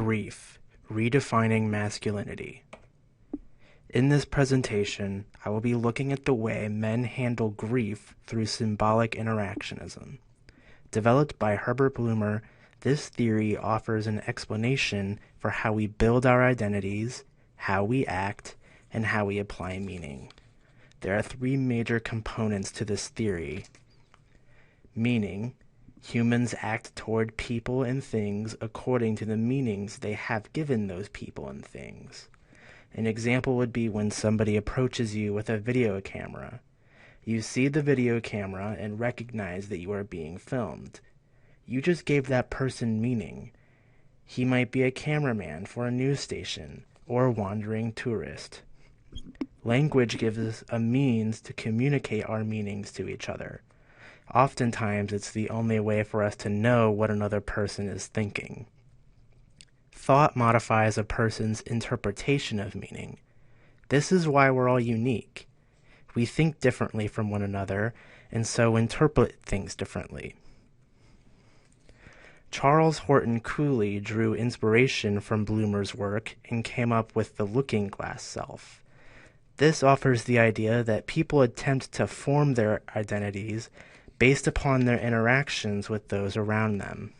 Grief, Redefining Masculinity. In this presentation, I will be looking at the way men handle grief through symbolic interactionism. Developed by Herbert Blumer, this theory offers an explanation for how we build our identities, how we act, and how we apply meaning. There are three major components to this theory. Meaning. Humans act toward people and things according to the meanings they have given those people and things. An example would be when somebody approaches you with a video camera. You see the video camera and recognize that you are being filmed. You just gave that person meaning. He might be a cameraman for a news station or a wandering tourist. Language gives us a means to communicate our meanings to each other. Oftentimes, it's the only way for us to know what another person is thinking. Thought modifies a person's interpretation of meaning. This is why we're all unique. We think differently from one another, and so interpret things differently. Charles Horton Cooley drew inspiration from Blumer's work and came up with the looking glass self. This offers the idea that people attempt to form their identities based upon their interactions with those around them.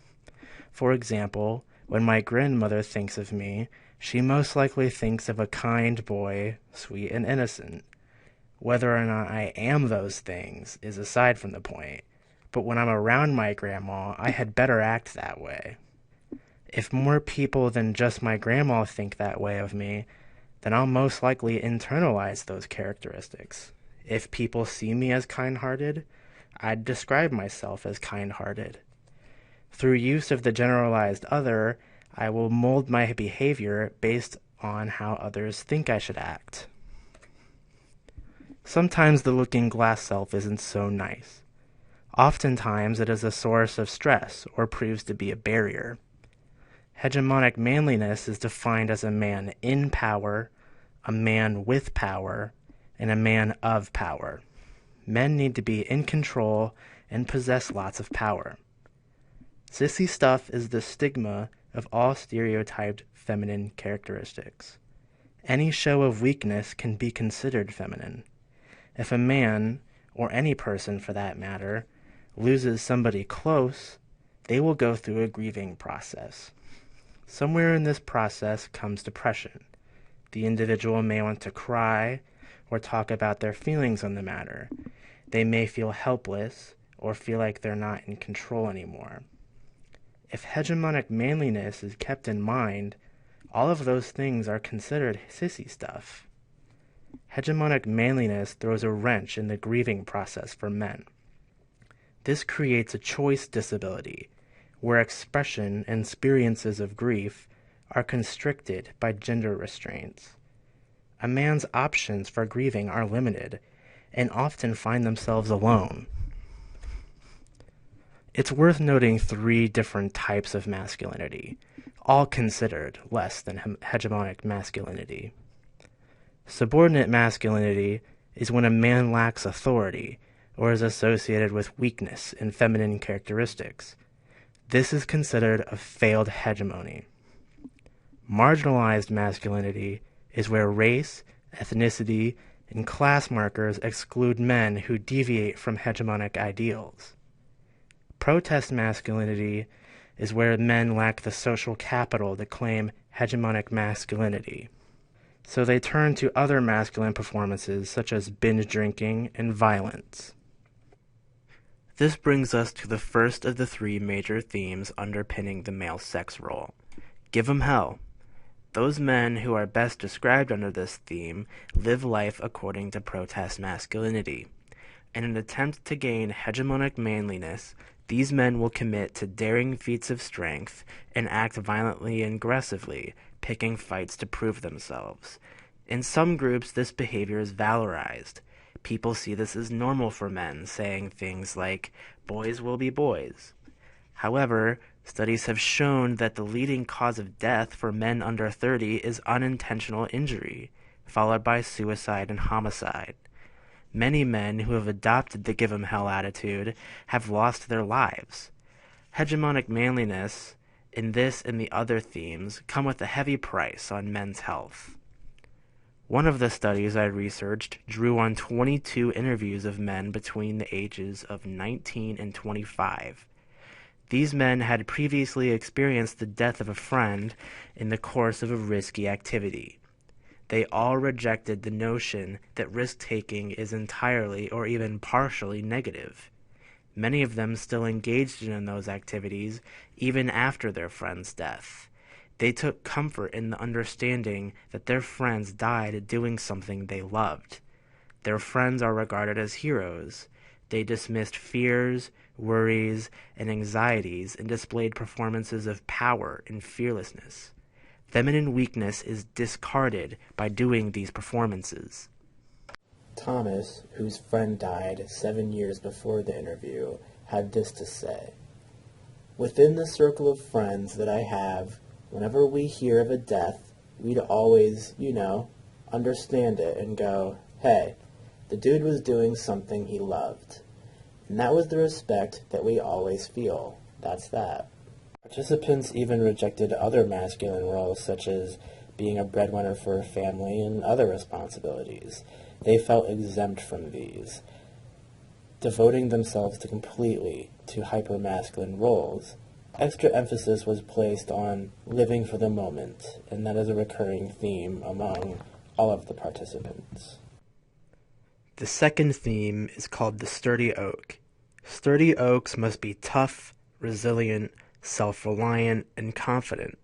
For example, when my grandmother thinks of me, she most likely thinks of a kind boy, sweet and innocent. Whether or not I am those things is aside from the point, but when I'm around my grandma, I had better act that way. If more people than just my grandma think that way of me, then I'll most likely internalize those characteristics. If people see me as kind-hearted, I'd describe myself as kind-hearted. Through use of the generalized other, I will mold my behavior based on how others think I should act. Sometimes the looking glass self isn't so nice. Oftentimes it is a source of stress or proves to be a barrier. Hegemonic manliness is defined as a man in power, a man with power, and a man of power. Men need to be in control and possess lots of power. Sissy stuff is the stigma of all stereotyped feminine characteristics. Any show of weakness can be considered feminine. If a man, or any person for that matter, loses somebody close, they will go through a grieving process. Somewhere in this process comes depression. The individual may want to cry or talk about their feelings on the matter. They may feel helpless or feel like they're not in control anymore. If hegemonic manliness is kept in mind, all of those things are considered sissy stuff. Hegemonic manliness throws a wrench in the grieving process for men. This creates a choice disability, where expression and experiences of grief are constricted by gender restraints. A man's options for grieving are limited, and often find themselves alone. It's worth noting three different types of masculinity, all considered less than hegemonic masculinity. Subordinate masculinity is when a man lacks authority or is associated with weakness and feminine characteristics. This is considered a failed hegemony. Marginalized masculinity is where race, ethnicity, and class markers exclude men who deviate from hegemonic ideals. Protest masculinity is where men lack the social capital to claim hegemonic masculinity. So they turn to other masculine performances such as binge drinking and violence. This brings us to the first of the three major themes underpinning the male sex role. Give 'em hell. Those men who are best described under this theme live life according to protest masculinity. In an attempt to gain hegemonic manliness, these men will commit to daring feats of strength and act violently and aggressively, picking fights to prove themselves. In some groups, this behavior is valorized. People see this as normal for men, saying things like, "Boys will be boys." However, studies have shown that the leading cause of death for men under 30 is unintentional injury, followed by suicide and homicide. Many men who have adopted the give 'em hell attitude have lost their lives. Hegemonic manliness and this and the other themes come with a heavy price on men's health. One of the studies I researched drew on 22 interviews of men between the ages of 19 and 25. These men had previously experienced the death of a friend in the course of a risky activity. They all rejected the notion that risk-taking is entirely or even partially negative. Many of them still engaged in those activities even after their friend's death. They took comfort in the understanding that their friends died doing something they loved. Their friends are regarded as heroes. They dismissed fears, worries, and anxieties and displayed performances of power and fearlessness. Feminine weakness is discarded by doing these performances. Thomas, whose friend died 7 years before the interview, had this to say: "Within the circle of friends that I have, whenever we hear of a death, we'd always, understand it and go, hey, the dude was doing something he loved. And that was the respect that we always feel. That's that." Participants even rejected other masculine roles, such as being a breadwinner for a family and other responsibilities. They felt exempt from these, devoting themselves completely to hypermasculine roles. Extra emphasis was placed on living for the moment, and that is a recurring theme among all of the participants. The second theme is called the sturdy oak. Sturdy oaks must be tough, resilient, self-reliant, and confident.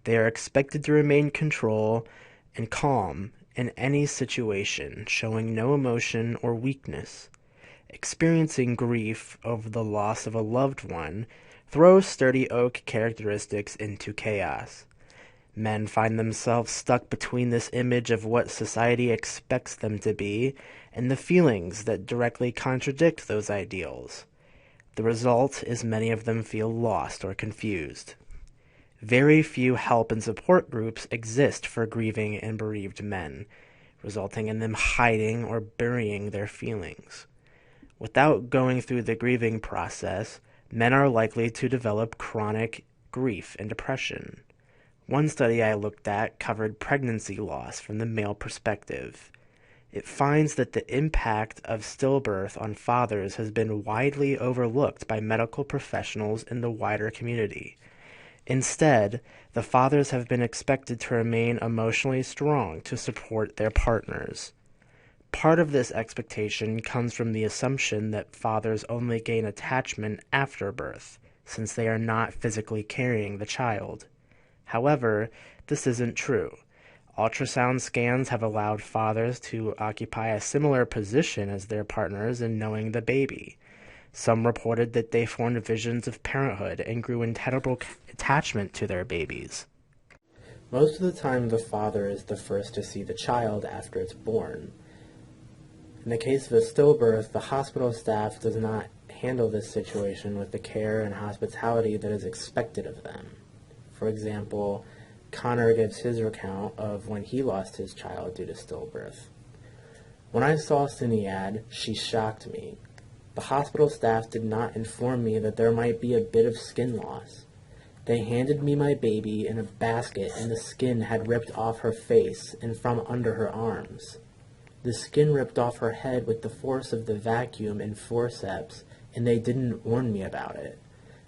They are expected to remain control and calm in any situation, showing no emotion or weakness. Experiencing grief over the loss of a loved one throws sturdy oak characteristics into chaos. Men find themselves stuck between this image of what society expects them to be and the feelings that directly contradict those ideals. The result is many of them feel lost or confused. Very few help and support groups exist for grieving and bereaved men, resulting in them hiding or burying their feelings. Without going through the grieving process, men are likely to develop chronic grief and depression. One study I looked at covered pregnancy loss from the male perspective. It finds that the impact of stillbirth on fathers has been widely overlooked by medical professionals in the wider community. Instead, the fathers have been expected to remain emotionally strong to support their partners. Part of this expectation comes from the assumption that fathers only gain attachment after birth, since they are not physically carrying the child. However, this isn't true. Ultrasound scans have allowed fathers to occupy a similar position as their partners in knowing the baby. Some reported that they formed visions of parenthood and grew integral attachment to their babies. Most of the time, the father is the first to see the child after it's born. In the case of a stillbirth, the hospital staff does not handle this situation with the care and hospitality that is expected of them. For example, Connor gives his account of when he lost his child due to stillbirth. "When I saw Sinead, she shocked me. The hospital staff did not inform me that there might be a bit of skin loss. They handed me my baby in a basket and the skin had ripped off her face and from under her arms. The skin ripped off her head with the force of the vacuum and forceps, and they didn't warn me about it.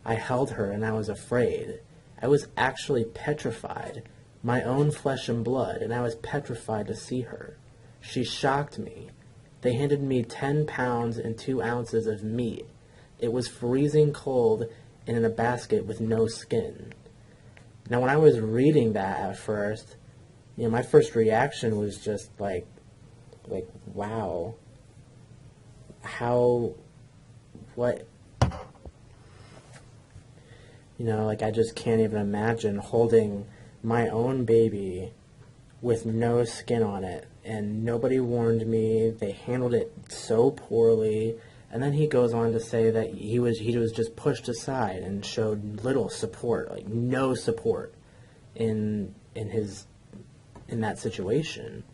I held her and I was afraid. I was actually petrified, my own flesh and blood, and I was petrified to see her. She shocked me. They handed me 10 pounds and 2 ounces of meat. It was freezing cold and in a basket with no skin." Now, when I was reading that at first, my first reaction was just like, wow, what? I just can't even imagine holding my own baby with no skin on it, and nobody warned me. They handled it so poorly. And then he goes on to say that he was just pushed aside and showed little support, like no support in that situation.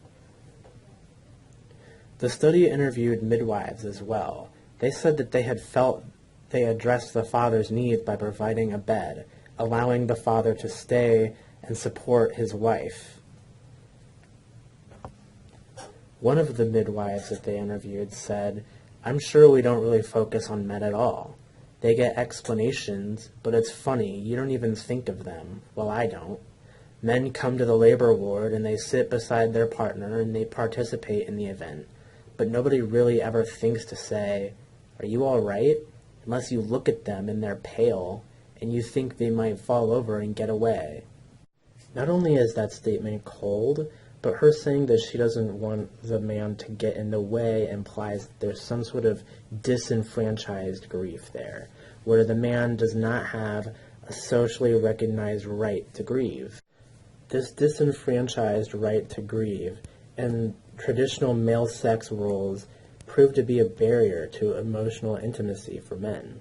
The study interviewed midwives as well. They said that they had felt they addressed the father's needs by providing a bed, allowing the father to stay and support his wife. One of the midwives that they interviewed said, "I'm sure we don't really focus on men at all. They get explanations, but it's funny, you don't even think of them. Well, I don't. Men come to the labor ward and they sit beside their partner and they participate in the event. But nobody really ever thinks to say, 'Are you all right?' Unless you look at them and they're pale and you think they might fall over and get away." Not only is that statement cold, but her saying that she doesn't want the man to get in the way implies that there's some sort of disenfranchised grief there, where the man does not have a socially recognized right to grieve. This disenfranchised right to grieve and traditional male sex roles prove to be a barrier to emotional intimacy for men.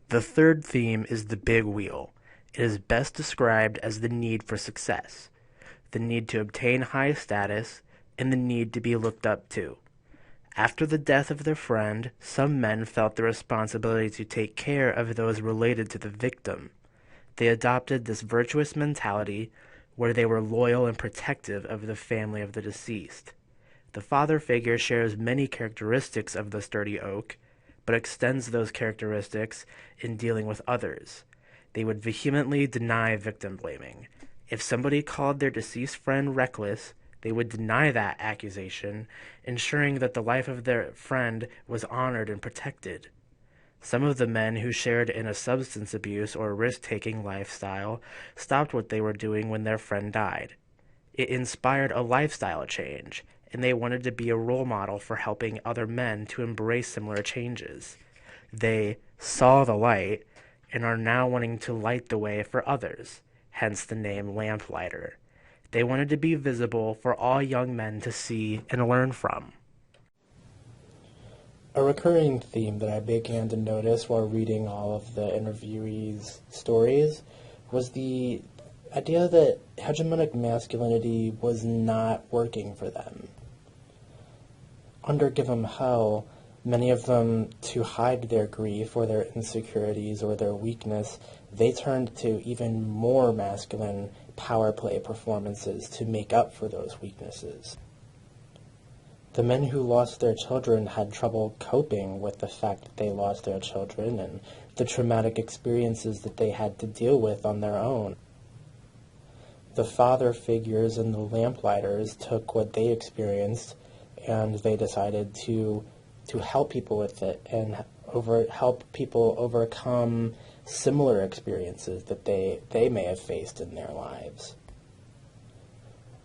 The third theme is the big wheel. It is best described as the need for success, the need to obtain high status, and the need to be looked up to. After the death of their friend, some men felt the responsibility to take care of those related to the victim. They adopted this virtuous mentality where they were loyal and protective of the family of the deceased. The father figure shares many characteristics of the sturdy oak, but extends those characteristics in dealing with others. They would vehemently deny victim blaming. If somebody called their deceased friend reckless, they would deny that accusation, ensuring that the life of their friend was honored and protected. Some of the men who shared in a substance abuse or risk-taking lifestyle stopped what they were doing when their friend died. It inspired a lifestyle change, and they wanted to be a role model for helping other men to embrace similar changes. They saw the light and are now wanting to light the way for others, hence the name Lamplighter. They wanted to be visible for all young men to see and learn from. A recurring theme that I began to notice while reading all of the interviewees' stories was the idea that hegemonic masculinity was not working for them. Under Give 'em Hell, many of them, to hide their grief or their insecurities or their weakness, they turned to even more masculine power play performances to make up for those weaknesses. The men who lost their children had trouble coping with the fact that they lost their children and the traumatic experiences that they had to deal with on their own. The father figures and the lamplighters took what they experienced and they decided to help people with it and help people overcome similar experiences that they may have faced in their lives.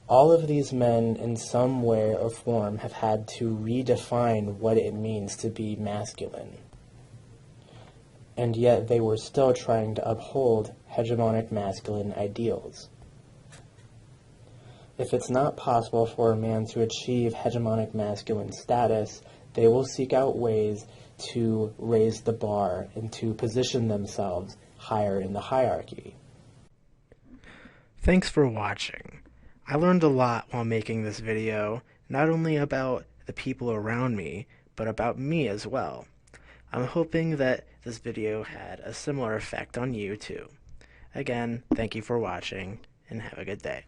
All of these men, in some way or form, have had to redefine what it means to be masculine. And yet they were still trying to uphold hegemonic masculine ideals. If it's not possible for a man to achieve hegemonic masculine status, they will seek out ways to raise the bar and to position themselves higher in the hierarchy. Thanks for watching. I learned a lot while making this video, not only about the people around me, but about me as well. I'm hoping that this video had a similar effect on you too. Again, thank you for watching, and have a good day.